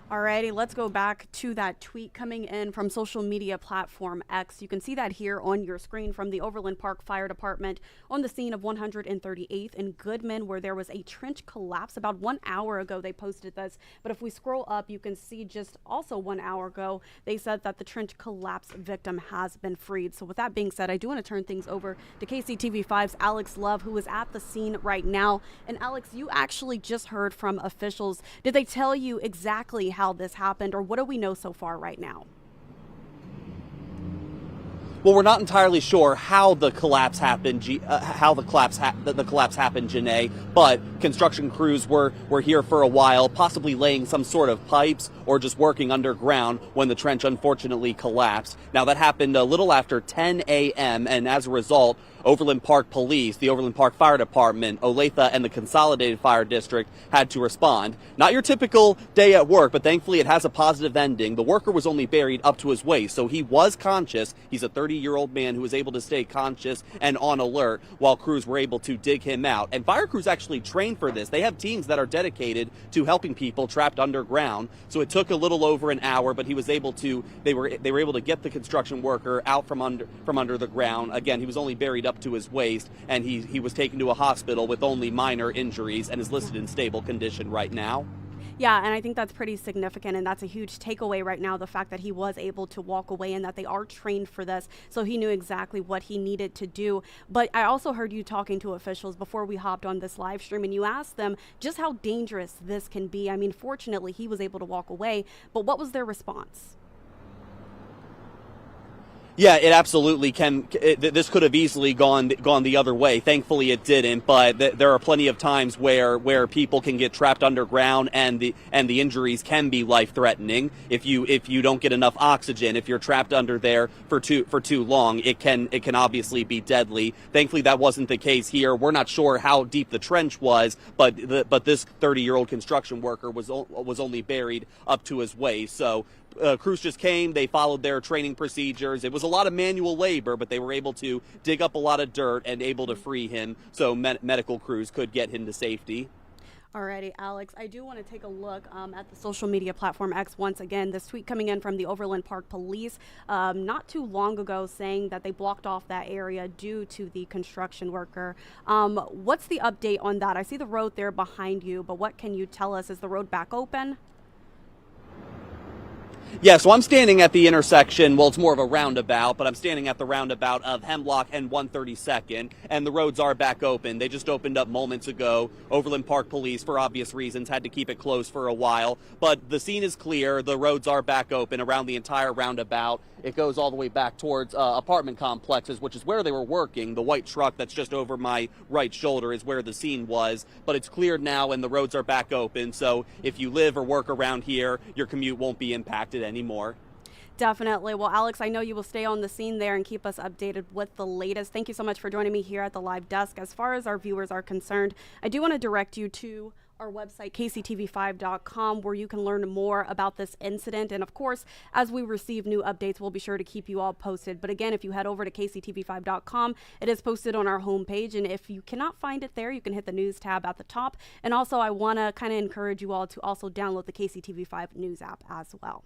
Alrighty, let's go back to that tweet coming in from social media platform X. You can see that here on your screen from the Overland Park Fire Department on the scene of 138th and Goodman, where there was a trench collapse. About 1 hour ago, they posted this. But if we scroll up, you can see just also 1 hour ago, they said that the trench collapse victim has been freed. So with that being said, I do want to turn things over to KCTV5's Alex Love, who is at the scene right now. And Alex, you actually just heard from officials. Did they tell you exactly how this happened, or what do we know so far right now? Well, we're not entirely sure how the collapse happened, the collapse happened, Janae. But construction crews were here for a while, possibly laying some sort of pipes or just working underground when the trench unfortunately collapsed. Now that happened a little after 10 a.m. and as a result, Overland Park Police, the Overland Park Fire Department, Olathe, and the Consolidated Fire District had to respond. Not your typical day at work, but thankfully it has a positive ending. The worker was only buried up to his waist, so he was conscious. He's a 30-year-old man who was able to stay conscious and on alert while crews were able to dig him out. And fire crews actually train for this. They have teams that are dedicated to helping people trapped underground. So it took a little over an hour, but he was able to. They were able to get the construction worker out from under the ground. Again, he was only buried up to his waist, and he was taken to a hospital with only minor injuries and is listed in stable condition right now. Yeah, and I think that's pretty significant, and that's a huge takeaway right now, the fact that he was able to walk away and that they are trained for this, so he knew exactly what he needed to do. But I also heard you talking to officials before we hopped on this live stream, and you asked them just how dangerous this can be. I mean, fortunately, he was able to walk away, but what was their response? Yeah, it absolutely can. This could have easily gone the other way. Thankfully, it didn't. But there are plenty of times where people can get trapped underground, and the injuries can be life threatening if you don't get enough oxygen. If you're trapped under there for too long, it can obviously be deadly. Thankfully, that wasn't the case here. We're not sure how deep the trench was, but this 30-year-old construction worker was only buried up to his waist. So. Crews just came, they followed their training procedures. It was a lot of manual labor, but they were able to dig up a lot of dirt and able to free him so medical crews could get him to safety. Alrighty, Alex, I do want to take a look at the social media platform X once again. This tweet coming in from the Overland Park Police not too long ago saying that they blocked off that area due to the construction worker. What's the update on that? I see the road there behind you, but what can you tell us? Is the road back open? Yeah, so I'm standing at the intersection. Well, it's more of a roundabout, but I'm standing at the roundabout of Hemlock and 132nd, and the roads are back open. They just opened up moments ago. Overland Park Police, for obvious reasons, had to keep it closed for a while, but the scene is clear. The roads are back open around the entire roundabout. It goes all the way back towards apartment complexes, which is where they were working. The white truck that's just over my right shoulder is where the scene was, but it's cleared now and the roads are back open. So if you live or work around here, your commute won't be impacted anymore. Definitely. Well, Alex, I know you will stay on the scene there and keep us updated with the latest. Thank you so much for joining me here at the live desk. As far as our viewers are concerned, I do want to direct you to our website, KCTV5.com, where you can learn more about this incident. And of course, as we receive new updates, we'll be sure to keep you all posted. But again, if you head over to KCTV5.com, it is posted on our homepage. And if you cannot find it there, you can hit the news tab at the top. And also, I want to kind of encourage you all to also download the KCTV5 news app as well.